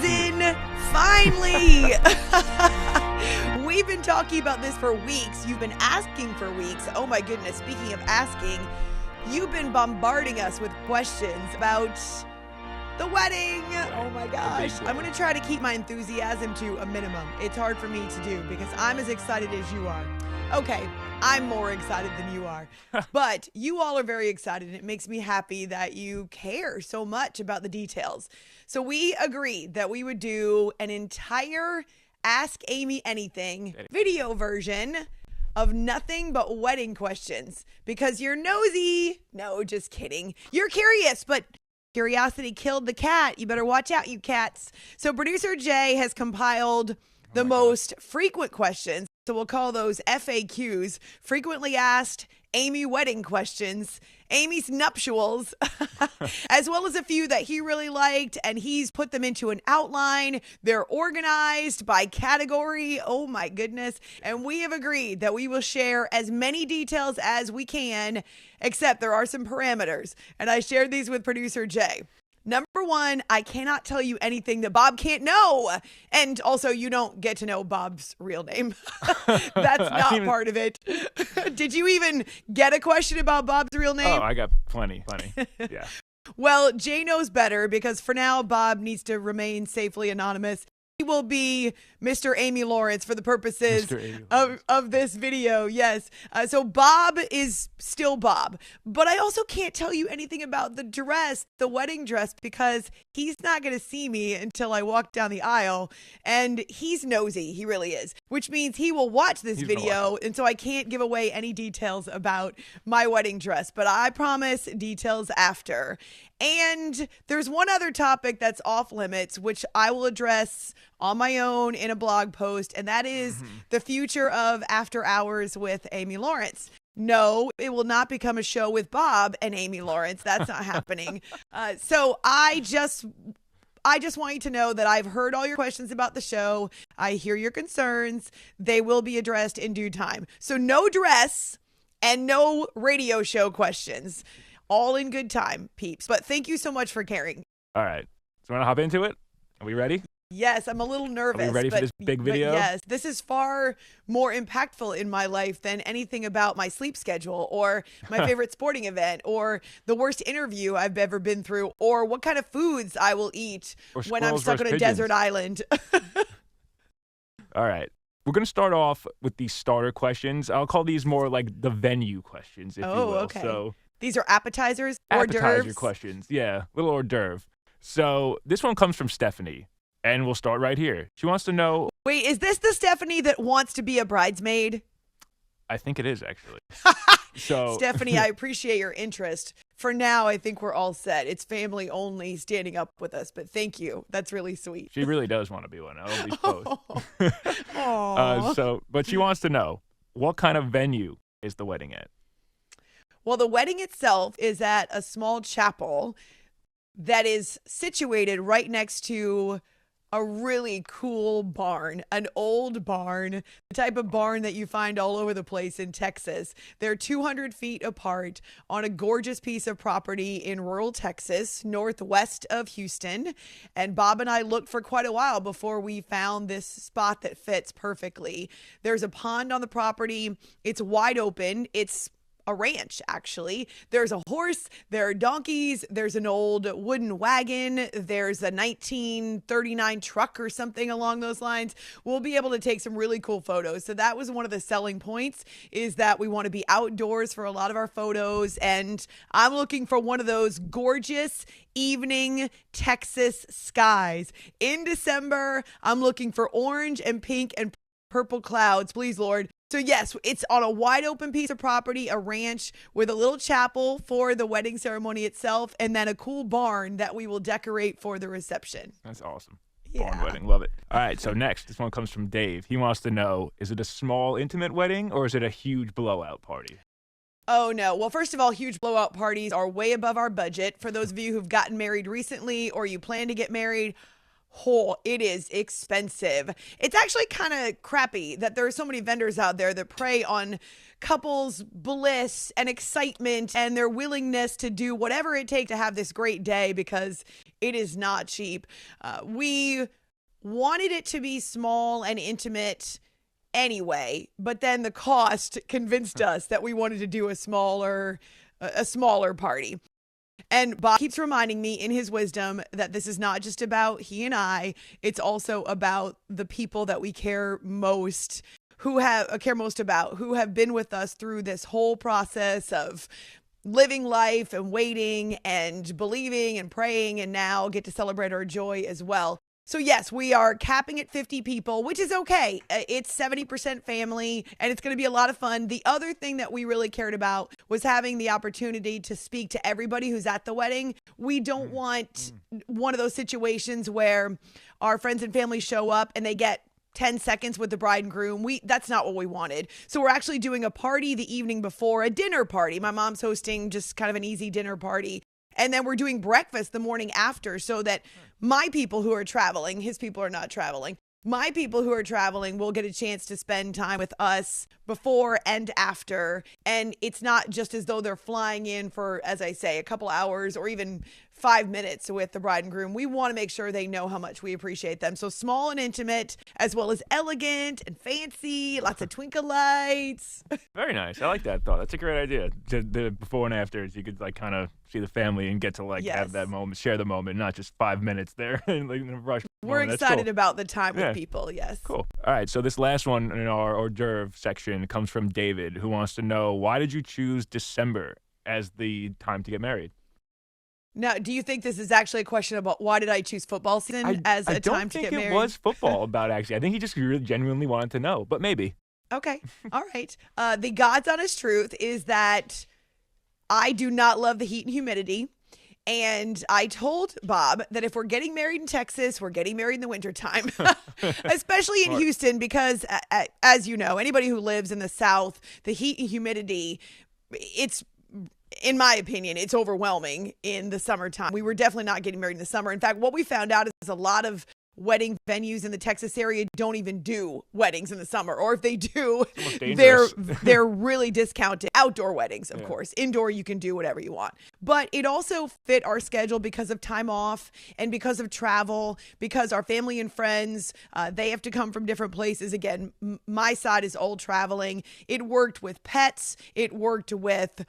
season. Finally. We've been talking about this for weeks. You've been asking for weeks. Oh my goodness. Speaking of asking, you've been bombarding us with questions about the wedding. Oh my gosh. I'm going to try to keep my enthusiasm to a minimum. It's hard for me to do because I'm as excited as you are. Okay, I'm more excited than you are. But you all are very excited, and it makes me happy that you care so much about the details. So we agreed that we would do an entire Ask Amy Anything video version of nothing but wedding questions because you're nosy. No, just kidding. You're curious, but curiosity killed the cat. You better watch out, you cats. So producer Jay has compiled the most frequent questions. So we'll call those FAQs, frequently asked Amy wedding questions, Amy's nuptials, as well as a few that he really liked, and he's put them into an outline. They're organized by category. Oh my goodness. And we have agreed that we will share as many details as we can, except there are some parameters. And I shared these with producer Jay. Number one, I cannot tell you anything that Bob can't know. And also, you don't get to know Bob's real name. That's not part of it. Did you even get a question about Bob's real name? Oh, I got plenty. Yeah. Well, Jay knows better because for now, Bob needs to remain safely anonymous. He will be Mr. Amy Lawrence for the purposes of this video. Yes. So Bob is still Bob. But I also can't tell you anything about the dress, the wedding dress, because he's not going to see me until I walk down the aisle. And he's nosy. He really is. Which means he will watch this video. And so I can't give away any details about my wedding dress. But I promise details after. And there's one other topic that's off limits, which I will address on my own in a blog post, and that is the future of After Hours with Amy Lawrence. No, it will not become a show with Bob and Amy Lawrence. That's not happening. So I just want you to know that I've heard all your questions about the show. I hear your concerns. They will be addressed in due time. So no dress and no radio show questions. All in good time, peeps. But thank you so much for caring. All right. So want to hop into it? Are we ready? Yes, I'm a little nervous. Are we ready for this big video? Yes, this is far more impactful in my life than anything about my sleep schedule or my favorite sporting event or the worst interview I've ever been through or what kind of foods I will eat when I'm stuck on a desert island. All right. We're going to start off with these starter questions. I'll call these more like the venue questions, if you will. Okay. So these are appetizers, hors d'oeuvres? Appetizer questions. Yeah, little hors d'oeuvre. So this one comes from Stephanie, and we'll start right here. She wants to know... Wait, is this the Stephanie that wants to be a bridesmaid? I think it is, actually. So Stephanie, I appreciate your interest. For now, I think we're all set. It's family only standing up with us, but thank you. That's really sweet. She really does want to be one. I'll be post. But she wants to know, what kind of venue is the wedding at? Well, the wedding itself is at a small chapel that is situated right next to a really cool barn, an old barn, the type of barn that you find all over the place in Texas. They're 200 feet apart on a gorgeous piece of property in rural Texas, northwest of Houston. And Bob and I looked for quite a while before we found this spot that fits perfectly. There's a pond on the property. It's wide open. It's a ranch, actually. There's a horse, there are donkeys, there's an old wooden wagon, there's a 1939 truck or something along those lines. We'll be able to take some really cool photos. So that was one of the selling points, is that we want to be outdoors for a lot of our photos. And I'm looking for one of those gorgeous evening Texas skies. In December, I'm looking for orange and pink and purple clouds, please, Lord. So yes, it's on a wide open piece of property, a ranch with a little chapel for the wedding ceremony itself, and then a cool barn that we will decorate for the reception. That's awesome. Yeah. Barn wedding, love it. All right, so next, this one comes from Dave. He wants to know, is it a small, intimate wedding, or is it a huge blowout party? Oh, no. Well, first of all, huge blowout parties are way above our budget. For those of you who've gotten married recently or you plan to get married, Oh, it is expensive. It's actually kind of crappy that there are so many vendors out there that prey on couples' bliss and excitement and their willingness to do whatever it takes to have this great day, because it is not cheap. We wanted it to be small and intimate anyway, but then the cost convinced us that we wanted to do a smaller party. And Bob keeps reminding me in his wisdom that this is not just about he and I, it's also about the people that we care most about, who have been with us through this whole process of living life and waiting and believing and praying, and now get to celebrate our joy as well. So yes, we are capping at 50 people, which is okay. It's 70% family, and it's going to be a lot of fun. The other thing that we really cared about was having the opportunity to speak to everybody who's at the wedding. We don't want one of those situations where our friends and family show up and they get 10 seconds with the bride and groom. That's not what we wanted. So we're actually doing a party the evening before, a dinner party. My mom's hosting just kind of an easy dinner party. And then we're doing breakfast the morning after, so that my people who are traveling, his people are not traveling, my people who are traveling will get a chance to spend time with us before and after. And it's not just as though they're flying in for, as I say, a couple hours or even 5 minutes with the bride and groom. We want to make sure they know how much we appreciate them. So small and intimate, as well as elegant and fancy, lots of twinkle lights. Very nice. I like that thought. That's a great idea. The before and afters, you could like kind of see the family and get to have that moment, share the moment, not just 5 minutes there and like in a rush. We're excited about the time with people. Yes. Cool. All right. So this last one in our hors d'oeuvre section comes from David, who wants to know, why did you choose December as the time to get married? Now, do you think this is actually a question about why did I choose football season as a time to get married? I don't think it was football about, actually. I think he just really genuinely wanted to know, but maybe. Okay. All right. The God's honest truth is that I do not love the heat and humidity. And I told Bob that if we're getting married in Texas, we're getting married in the wintertime, especially in Houston, because as you know, anybody who lives in the South, the heat and humidity, it's, in my opinion, it's overwhelming in the summertime. We were definitely not getting married in the summer. In fact, what we found out is a lot of wedding venues in the Texas area don't even do weddings in the summer, or if they do, they're really discounted. Outdoor weddings, of course. Indoor, you can do whatever you want. But it also fit our schedule because of time off and because of travel, because our family and friends, they have to come from different places. Again, my side is all traveling. It worked with pets. It worked with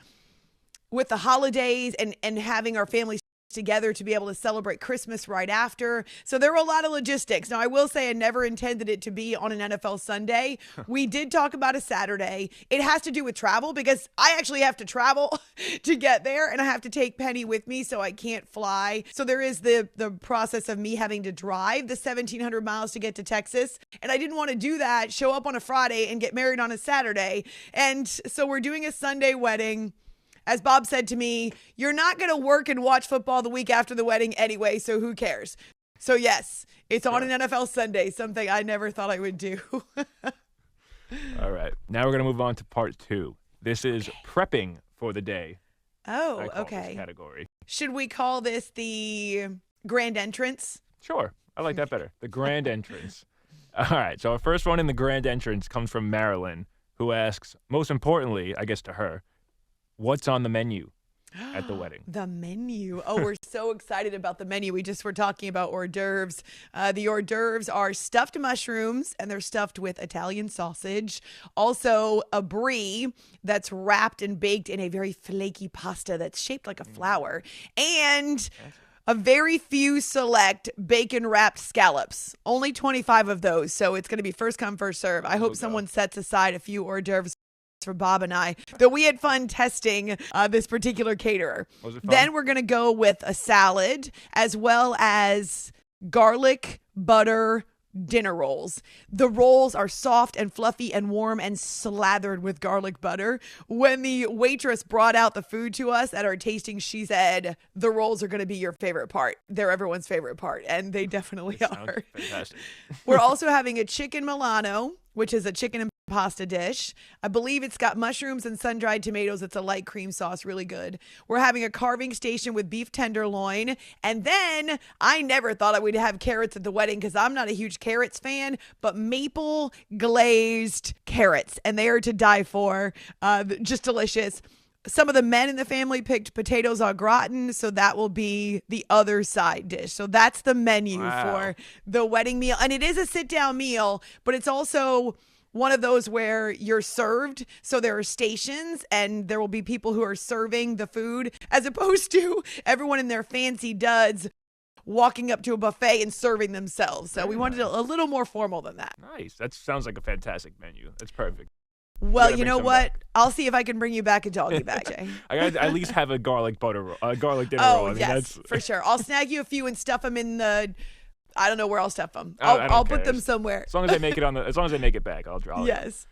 the holidays and having our families together to be able to celebrate Christmas right after. So there were a lot of logistics. Now, I will say I never intended it to be on an NFL Sunday. We did talk about a Saturday. It has to do with travel because I actually have to travel to get there, and I have to take Penny with me, so I can't fly. So there is the process of me having to drive the 1,700 miles to get to Texas. And I didn't want to do that, show up on a Friday and get married on a Saturday. And so we're doing a Sunday wedding. As Bob said to me, you're not going to work and watch football the week after the wedding anyway, so who cares? So yes, it's on an NFL Sunday, something I never thought I would do. All right. Now we're going to move on to part 2. This is prepping for the day. Oh, okay. This category. Should we call this the grand entrance? Sure. I like that better. The grand entrance. All right. So our first one in the grand entrance comes from Marilyn, who asks, most importantly, I guess to her, what's on the menu at the wedding? The menu. Oh, we're so excited about the menu. We just were talking about hors d'oeuvres. The hors d'oeuvres are stuffed mushrooms, and they're stuffed with Italian sausage. Also, a brie that's wrapped and baked in a very flaky pasta that's shaped like a flower. And a very few select bacon-wrapped scallops. Only 25 of those, so it's going to be first come, first serve. I hope someone sets aside a few hors d'oeuvres for Bob and I, though we had fun testing this particular caterer. Was it fun? Then we're going to go with a salad as well as garlic butter dinner rolls. The rolls are soft and fluffy and warm and slathered with garlic butter. When the waitress brought out the food to us at our tasting, she said, the rolls are going to be your favorite part. They're everyone's favorite part, and they definitely are. Fantastic. We're also having a chicken Milano, which is a chicken and pasta dish. I believe it's got mushrooms and sun-dried tomatoes. It's a light cream sauce, really good. We're having a carving station with beef tenderloin. And then I never thought I would have carrots at the wedding because I'm not a huge carrots fan, but maple glazed carrots. And they are to die for. Just delicious. Some of the men in the family picked potatoes au gratin, so that will be the other side dish. So that's the menu for the wedding meal. And it is a sit-down meal, but it's also one of those where you're served. So there are stations and there will be people who are serving the food as opposed to everyone in their fancy duds walking up to a buffet and serving themselves. So we wanted a little more formal than that. Nice. That sounds like a fantastic menu. That's perfect. Well, you know what? I'll see if I can bring you back a doggy bag, Jay. I gotta at least have a garlic dinner roll. Oh, yes, for sure. I'll snag you a few and stuff them in the. I don't know where I'll stuff them. I'll put them somewhere. As long as they make it as long as they make it back, I'll draw. Yes.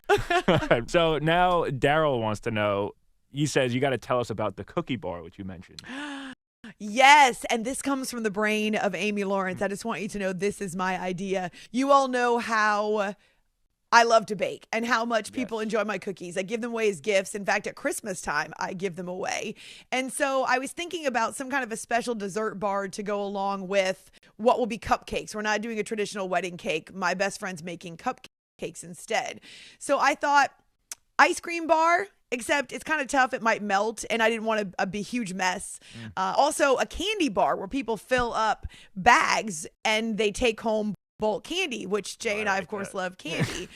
So now Daryl wants to know. He says you got to tell us about the cookie bar, which you mentioned. Yes, and this comes from the brain of Amy Lawrence. I just want you to know this is my idea. You all know how I love to bake and how much people enjoy my cookies. I give them away as gifts. In fact, at Christmas time, I give them away. And so I was thinking about some kind of a special dessert bar to go along with what will be cupcakes. We're not doing a traditional wedding cake. My best friend's making cupcakes instead. So I thought ice cream bar, except it's kind of tough. It might melt, and I didn't want a big, huge mess. Also, a candy bar where people fill up bags and they take home bulk candy, which Jay and I, of course, love candy.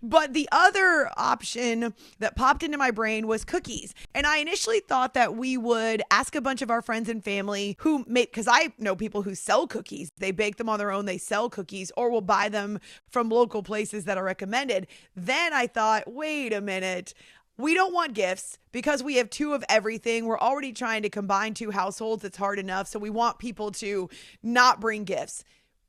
But the other option that popped into my brain was cookies. And I initially thought that we would ask a bunch of our friends and family who make, because I know people who sell cookies. They bake them on their own, they sell cookies, or will buy them from local places that are recommended. Then I thought, wait a minute. We don't want gifts because we have two of everything. We're already trying to combine two households. It's hard enough. So we want people to not bring gifts,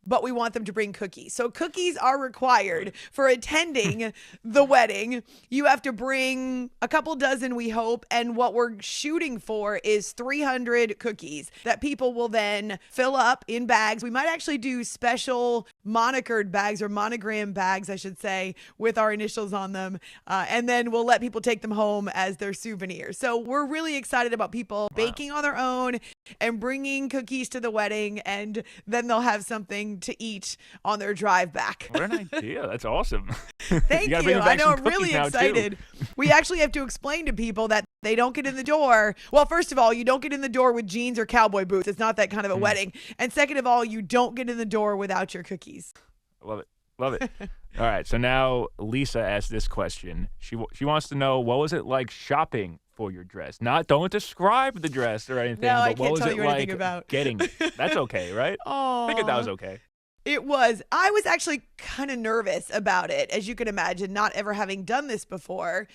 but we want them to bring cookies. So cookies are required for attending the wedding. You have to bring a couple dozen, we hope. And what we're shooting for is 300 cookies that people will then fill up in bags. We might actually do special monikered bags or monogram bags, I should say, with our initials on them. And then we'll let people take them home as their souvenir. So we're really excited about people baking on their own and bringing cookies to the wedding. And then they'll have something to eat on their drive back. What an idea. That's awesome. Thank you. I know, I'm really excited. We actually have to explain to people that they don't get in the door. Well, first of all, you don't get in the door with jeans or cowboy boots. It's not that kind of a wedding. And second of all, you don't get in the door without your cookies. Love it. Love it. All right. So now Lisa asked this question. She wants to know, what was it like shopping for your dress? Don't describe the dress or anything. No, but I can't what was tell it you like anything about getting it? That's okay, right? Oh, I figured that was okay. It was. I was actually kind of nervous about it, as you can imagine, not ever having done this before.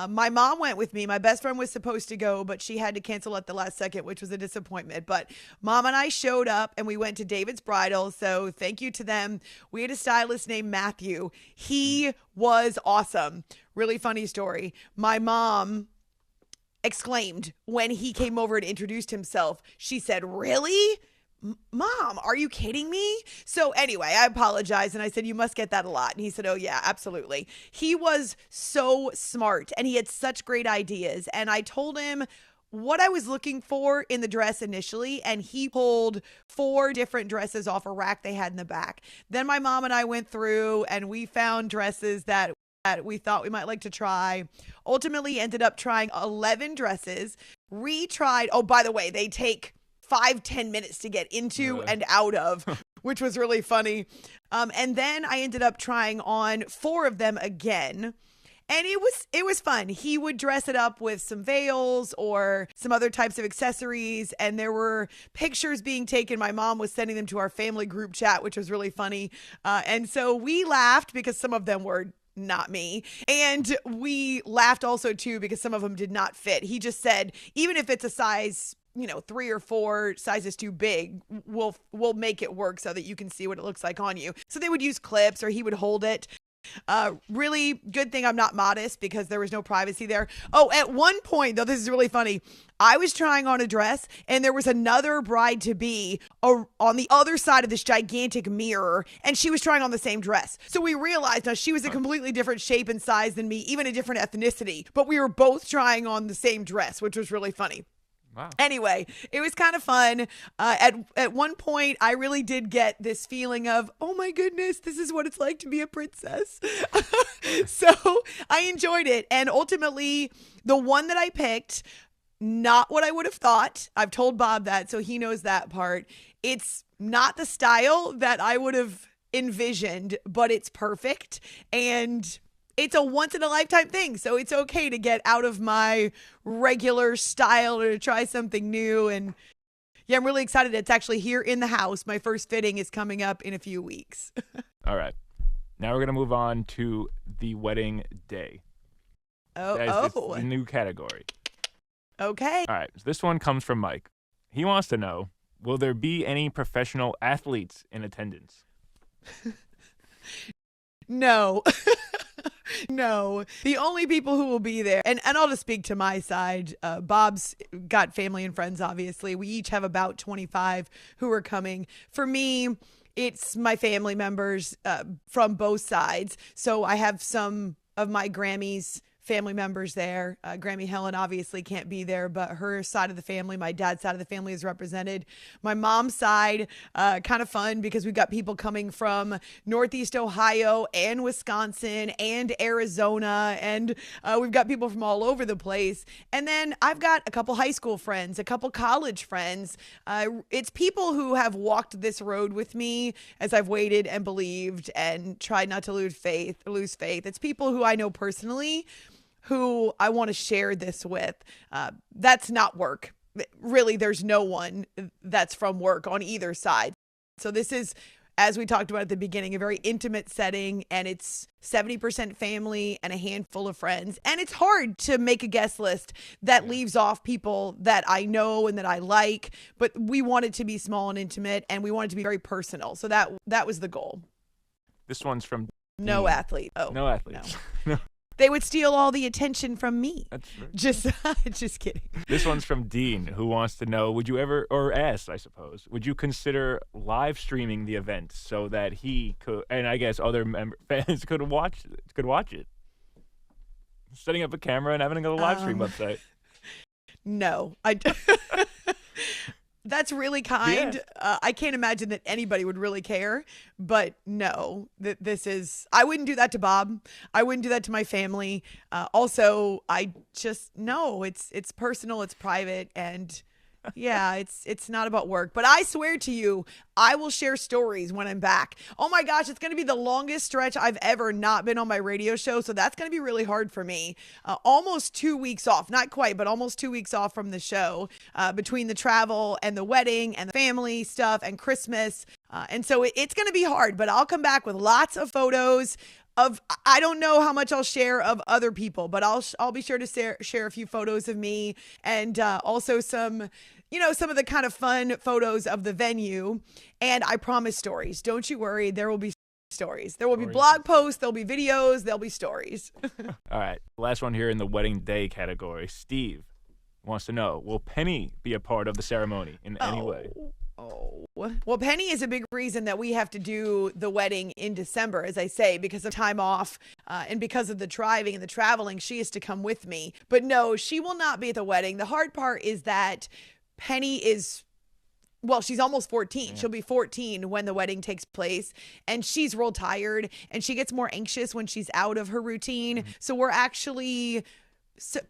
My mom went with me. My best friend was supposed to go, but she had to cancel at the last second, which was a disappointment. But Mom and I showed up and we went to David's Bridal. So thank you to them. We had a stylist named Matthew. He was awesome. Really funny story. My mom exclaimed when he came over and introduced himself. She said, "Really? Mom, are you kidding me?" So anyway, I apologized and I said, "You must get that a lot." And he said, "Oh yeah, absolutely." He was so smart and he had such great ideas. And I told him what I was looking for in the dress initially, and he pulled 4 different dresses off a rack they had in the back. Then my mom and I went through and we found dresses that we thought we might like to try. Ultimately ended up trying 11 dresses, retried. Oh, by the way, they take 5-10 minutes to get into and out of, which was really funny. And then I ended up trying on 4 of them again. And it was fun. He would dress it up with some veils or some other types of accessories. And there were pictures being taken. My mom was sending them to our family group chat, which was really funny. And so we laughed because some of them were not me. And we laughed also too because some of them did not fit. He just said, even if it's a size 3 or 4 sizes too big, we'll make it work so that you can see what it looks like on you. So they would use clips or he would hold it. Really good thing I'm not modest because there was no privacy there. Oh, at one point though, this is really funny. I was trying on a dress and there was another bride to be on the other side of this gigantic mirror, and she was trying on the same dress. So we realized now she was a completely different shape and size than me, even a different ethnicity, but we were both trying on the same dress, which was really funny. Wow. Anyway, it was kind of fun. At one point, I really did get this feeling of, oh my goodness, this is what it's like to be a princess. So I enjoyed it. And ultimately, the one that I picked, not what I would have thought. I've told Bob that, so he knows that part. It's not the style that I would have envisioned, but it's perfect. And it's a once in a lifetime thing. So it's okay to get out of my regular style or to try something new. And yeah, I'm really excited. It's actually here in the house. My first fitting is coming up in a few weeks. All right. Now we're going to move on to the wedding day. It's a new category. Okay. All right. So this one comes from Mike. He wants to know, will there be any professional athletes in attendance? No. No, the only people who will be there, and I'll just speak to my side. Bob's got family and friends, obviously. We each have about 25 who are coming. For me, it's my family members from both sides. So I have some of my Grammy's family members there. Grammy Helen obviously can't be there, but her side of the family, my dad's side of the family, is represented. My mom's side, kind of fun because we've got people coming from Northeast Ohio and Wisconsin and Arizona, and we've got people from all over the place. And then I've got a couple high school friends, a couple college friends. It's people who have walked this road with me as I've waited and believed and tried not to lose faith. It's people who I know personally, who I want to share this with. That's not work. Really, there's no one that's from work on either side. So this is, as we talked about at the beginning, a very intimate setting, and it's 70% family and a handful of friends. And it's hard to make a guest list that leaves off people that I know and that I like, but we want it to be small and intimate, and we want it to be very personal. So that was the goal. This one's from No athlete. Oh, no athletes. No. They would steal all the attention from me. That's right. Just kidding. This one's from Dean, who wants to know, would you ever, or asked, I suppose, would you consider live streaming the event so that he could, and I guess other fans could watch it? Setting up a camera and having a live stream website. No. That's really kind. Yeah. I can't imagine that anybody would really care, but no, I wouldn't do that to Bob. I wouldn't do that to my family. Also, it's personal, it's private, and yeah, it's not about work. But I swear to you, I will share stories when I'm back. Oh my gosh, it's going to be the longest stretch I've ever not been on my radio show. So that's going to be really hard for me. Almost 2 weeks off, not quite, but almost 2 weeks off from the show, between the travel and the wedding and the family stuff and Christmas. And so it's going to be hard, but I'll come back with lots of photos of, I don't know how much I'll share of other people, but I'll be sure to share a few photos of me, and also some of the kind of fun photos of the venue. And I promise stories. Don't you worry. There will be stories. There will be blog posts. There'll be videos. There'll be stories. All right. Last one here in the wedding day category. Steve wants to know, will Penny be a part of the ceremony in any way? Oh, well, Penny is a big reason that we have to do the wedding in December, as I say, because of time off and because of the driving and the traveling. She is to come with me. But no, she will not be at the wedding. The hard part is that Penny is, well, she's almost 14. Yeah. She'll be 14 when the wedding takes place, and she's real tired, and she gets more anxious when she's out of her routine. Mm-hmm. So we're actually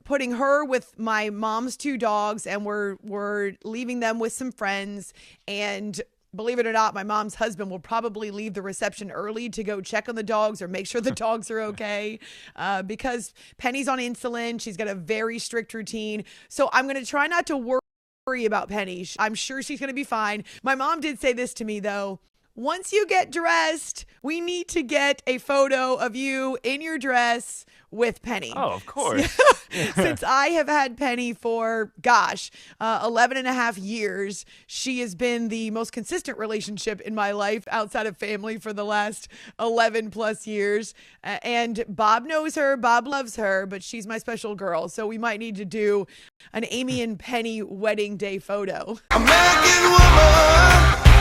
putting her with my mom's 2 dogs, and we're leaving them with some friends. And believe it or not, my mom's husband will probably leave the reception early to go check on the dogs or make sure the dogs are okay, because Penny's on insulin. She's got a very strict routine. So I'm going to try not to worry about Penny. I'm sure she's going to be fine. My mom did say this to me, though. Once you get dressed, we need to get a photo of you in your dress with Penny. Oh, of course. Since I have had Penny for, 11 and a half years, she has been the most consistent relationship in my life outside of family for the last 11 plus years. And Bob knows her, Bob loves her, but she's my special girl. So we might need to do an Amy and Penny wedding day photo. American woman.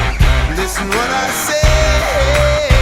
listen what I say.